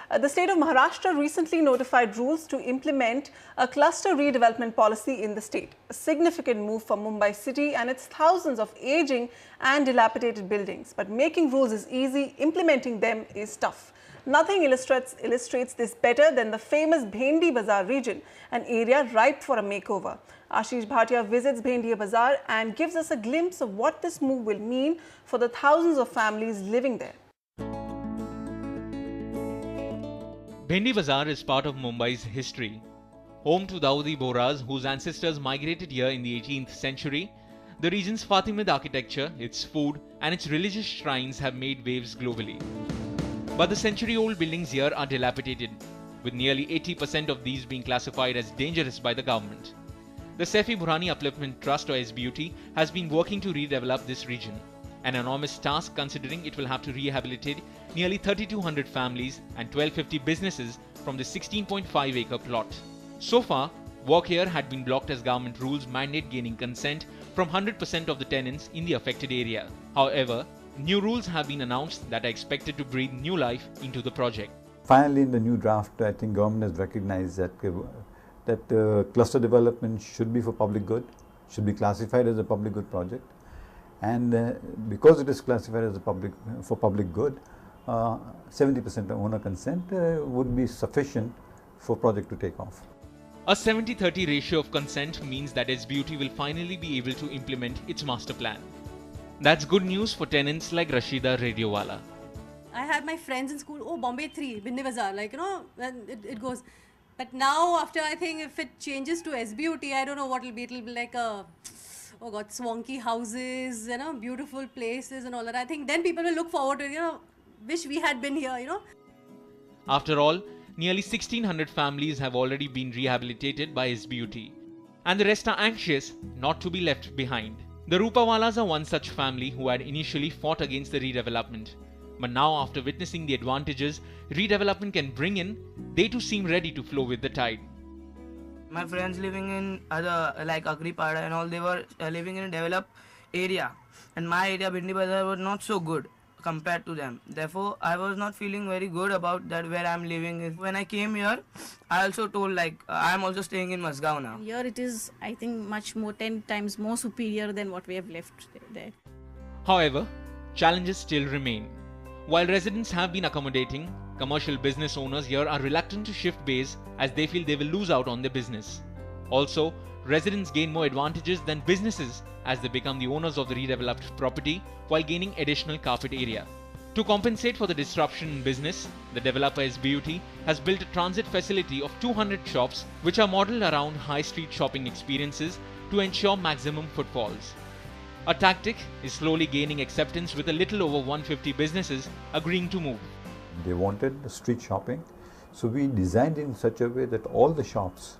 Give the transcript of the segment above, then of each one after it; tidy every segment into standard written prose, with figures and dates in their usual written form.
The state of Maharashtra recently notified rules to implement a cluster redevelopment policy in the state, a significant move for Mumbai city and its thousands of aging and dilapidated buildings. But making rules is easy, implementing them is tough. Nothing illustrates this better than the famous Bhendi Bazaar region, an area ripe for a makeover. Ashish Bhatia visits Bhendi Bazaar and gives us a glimpse of what this move will mean for the thousands of families living there. Bhendi Bazaar is part of Mumbai's history. Home to Dawoodi Bohras, whose ancestors migrated here in the 18th century, the region's Fatimid architecture, its food and its religious shrines have made waves globally. But the century-old buildings here are dilapidated, with nearly 80% of these being classified as dangerous by the government. The Saifee Burhani Upliftment Trust, or SBUT, has been working to redevelop this region, an enormous task considering it will have to rehabilitate nearly 3,200 families and 1,250 businesses from the 16.5-acre plot. So far, work here had been blocked as government rules mandate gaining consent from 100% of the tenants in the affected area. However, new rules have been announced that are expected to breathe new life into the project. Finally, in the new draft, I think government has recognized that cluster development should be for public good, should be classified as a public good project. And because it is classified as for public good, 70% owner consent would be sufficient for project to take off. A 70-30 ratio of consent means that SBUT will finally be able to implement its master plan. That's good news for tenants like Rashida Radiowala. I had my friends in school, oh, Bombay 3, Bhendi Bazaar, like, you know, it goes. But now, after I think if it changes to SBUT, I don't know what it'll be. It'll be like a, oh God, swanky houses, you know, beautiful places and all that. I think then people will look forward to, you know, wish we had been here, you know. After all, nearly 1,600 families have already been rehabilitated by SBUT, and the rest are anxious not to be left behind. The Rupawalas are one such family who had initially fought against the redevelopment. But now, after witnessing the advantages redevelopment can bring in, they too seem ready to flow with the tide. My friends living in other, like Agripada and all, they were living in a developed area. And my area, Bhendi Bazaar, was not so good compared to them. Therefore, I was not feeling very good about that where I'm living. When I came here, I also told like, I'm also staying in Masgaon now. Here it is, I think, much more, 10 times more superior than what we have left there. However, challenges still remain. While residents have been accommodating, commercial business owners here are reluctant to shift base as they feel they will lose out on their business. Also, residents gain more advantages than businesses as they become the owners of the redeveloped property while gaining additional carpet area. To compensate for the disruption in business, the developer SBUT has built a transit facility of 200 shops which are modeled around high street shopping experiences to ensure maximum footfalls. A tactic is slowly gaining acceptance with a little over 150 businesses agreeing to move. They wanted the street shopping, so we designed in such a way that all the shops,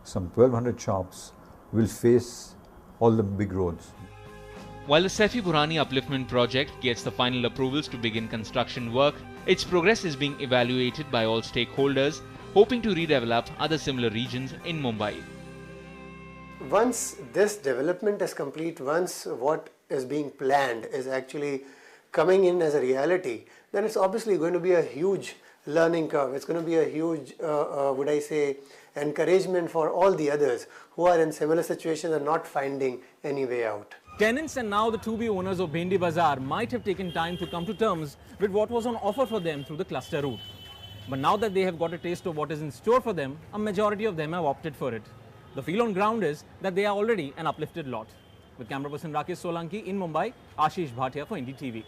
some 1,200 shops, will face all the big roads. While the Saifee Burhani Upliftment project gets the final approvals to begin construction work, its progress is being evaluated by all stakeholders, hoping to redevelop other similar regions in Mumbai. Once this development is complete, once what is being planned is actually coming in as a reality, then it's obviously going to be a huge learning curve. It's going to be a huge, would I say, encouragement for all the others who are in similar situations and not finding any way out. Tenants and now the to-be owners of Bhendi Bazaar might have taken time to come to terms with what was on offer for them through the cluster route. But now that they have got a taste of what is in store for them, a majority of them have opted for it. The feel on ground is that they are already an uplifted lot. With camera person Rakesh Solanki in Mumbai, Ashish Bhatia for NDTV.